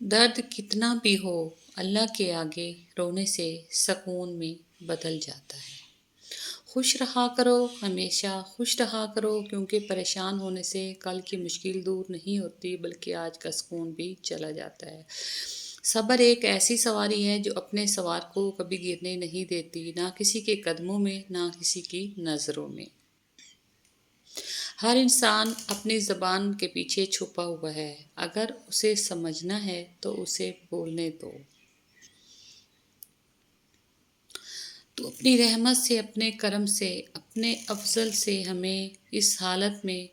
درد کتنا بھی ہو اللہ کے آگے رونے سے سکون میں بدل جاتا ہے۔ خوش رہا کرو، ہمیشہ خوش رہا کرو، کیونکہ پریشان ہونے سے کل کی مشکل دور نہیں ہوتی بلکہ آج کا سکون بھی چلا جاتا ہے۔ صبر ایک ایسی سواری ہے جو اپنے سوار کو کبھی گرنے نہیں دیتی، نہ کسی کے قدموں میں نہ کسی کی نظروں میں۔ ہر انسان اپنی زبان کے پیچھے چھپا ہوا ہے، اگر اسے سمجھنا ہے تو اسے بولنے دو۔ تو اپنی رحمت سے، اپنے کرم سے، اپنے افضل سے ہمیں اس حالت میں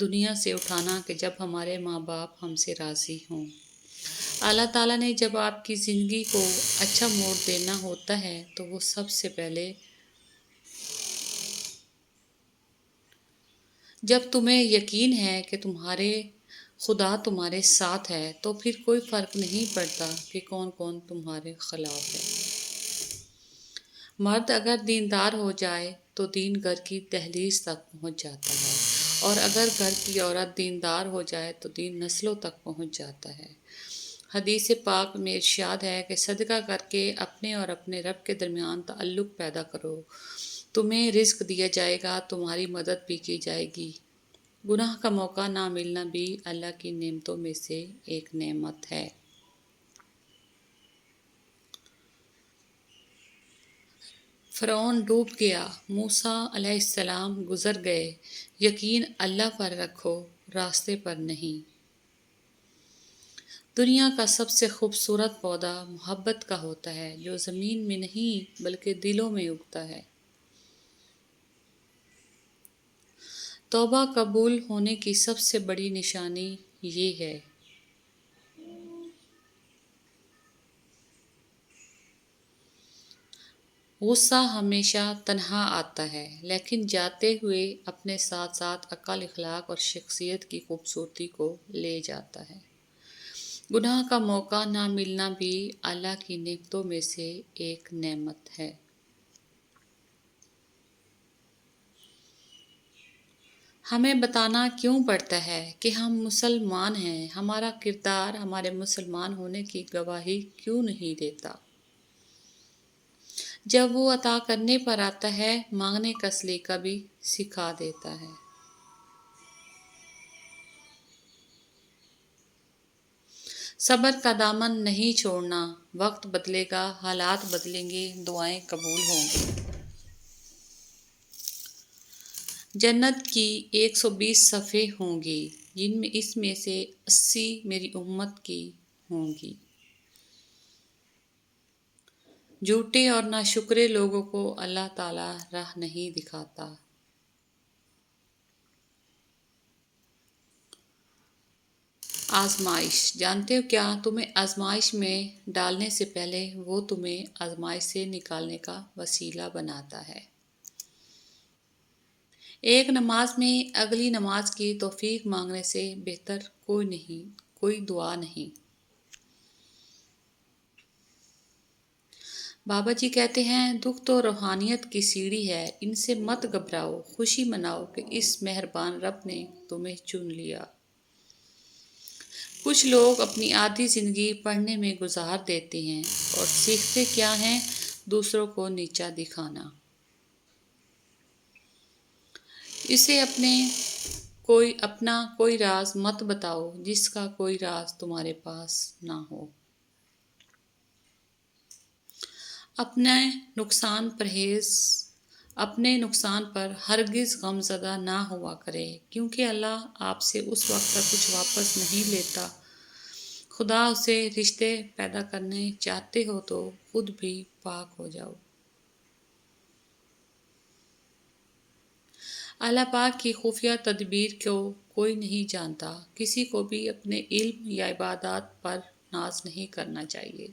دنیا سے اٹھانا کہ جب ہمارے ماں باپ ہم سے راضی ہوں۔ اللہ تعالیٰ نے جب آپ کی زندگی کو اچھا موڑ دینا ہوتا ہے تو وہ سب سے پہلے جب تمہیں یقین ہے کہ تمہارے خدا تمہارے ساتھ ہے تو پھر کوئی فرق نہیں پڑتا کہ کون کون تمہارے خلاف ہے۔ مرد اگر دیندار ہو جائے تو دین گھر کی دہلیز تک پہنچ جاتا ہے، اور اگر گھر کی عورت دیندار ہو جائے تو دین نسلوں تک پہنچ جاتا ہے۔ حدیث پاک میں ارشاد ہے کہ صدقہ کر کے اپنے اور اپنے رب کے درمیان تعلق پیدا کرو، تمہیں رزق دیا جائے گا، تمہاری مدد بھی کی جائے گی۔ گناہ کا موقع نہ ملنا بھی اللہ کی نعمتوں میں سے ایک نعمت ہے۔ فرعون ڈوب گیا، موسیٰ علیہ السلام گزر گئے، یقین اللہ پر رکھو، راستے پر نہیں۔ دنیا کا سب سے خوبصورت پودا محبت کا ہوتا ہے، جو زمین میں نہیں بلکہ دلوں میں اگتا ہے۔ توبہ قبول ہونے کی سب سے بڑی نشانی یہ ہے۔ غصہ ہمیشہ تنہا آتا ہے، لیکن جاتے ہوئے اپنے ساتھ ساتھ عقل، اخلاق اور شخصیت کی خوبصورتی کو لے جاتا ہے۔ گناہ کا موقع نہ ملنا بھی اللہ کی نعمتوں میں سے ایک نعمت ہے۔ ہمیں بتانا کیوں پڑتا ہے کہ ہم مسلمان ہیں؟ ہمارا کردار ہمارے مسلمان ہونے کی گواہی کیوں نہیں دیتا؟ جب وہ عطا کرنے پر آتا ہے، مانگنے کا سلیقہ بھی سکھا دیتا ہے۔ صبر کا دامن نہیں چھوڑنا، وقت بدلے گا، حالات بدلیں گے، دعائیں قبول ہوں گی۔ جنت کی 120 صفحے ہوں گی، جن میں اس میں سے 80 میری امت کی ہوں گی۔ جھوٹے اور ناشکرے لوگوں کو اللہ تعالیٰ راہ نہیں دکھاتا۔ آزمائش، جانتے ہو کیا تمہیں آزمائش میں ڈالنے سے پہلے وہ تمہیں آزمائش سے نکالنے کا وسیلہ بناتا ہے۔ ایک نماز میں اگلی نماز کی توفیق مانگنے سے بہتر کوئی دعا نہیں۔ بابا جی کہتے ہیں، دکھ تو روحانیت کی سیڑھی ہے، ان سے مت گھبراؤ، خوشی مناؤ کہ اس مہربان رب نے تمہیں چن لیا۔ کچھ لوگ اپنی آدھی زندگی پڑھنے میں گزار دیتے ہیں اور سیکھتے کیا ہیں؟ دوسروں کو نیچا دکھانا۔ اسے اپنا کوئی راز مت بتاؤ جس کا کوئی راز تمہارے پاس نہ ہو۔ اپنے نقصان پر ہرگز غمزدہ نہ ہوا کرے، کیونکہ اللہ آپ سے اس وقت تک کچھ واپس نہیں لیتا۔ خدا سے رشتے پیدا کرنے چاہتے ہو تو خود بھی پاک ہو جاؤ۔ اللہ پاک کی خفیہ تدبیر کو کوئی نہیں جانتا، کسی کو بھی اپنے علم یا عبادات پر ناز نہیں کرنا چاہیے۔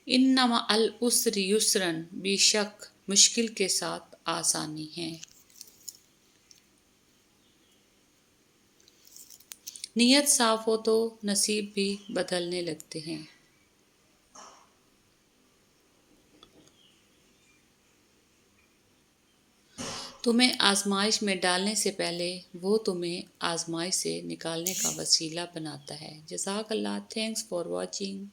ان مع العسر یسرا، بے شک مشکل کے ساتھ آسانی ہے۔ نیت صاف ہو تو نصیب بھی بدلنے لگتے ہیں۔ تمہیں آزمائش میں ڈالنے سے پہلے وہ تمہیں آزمائش سے نکالنے کا وسیلہ بناتا ہے۔ جزاک اللہ، تھینکس فار واچنگ۔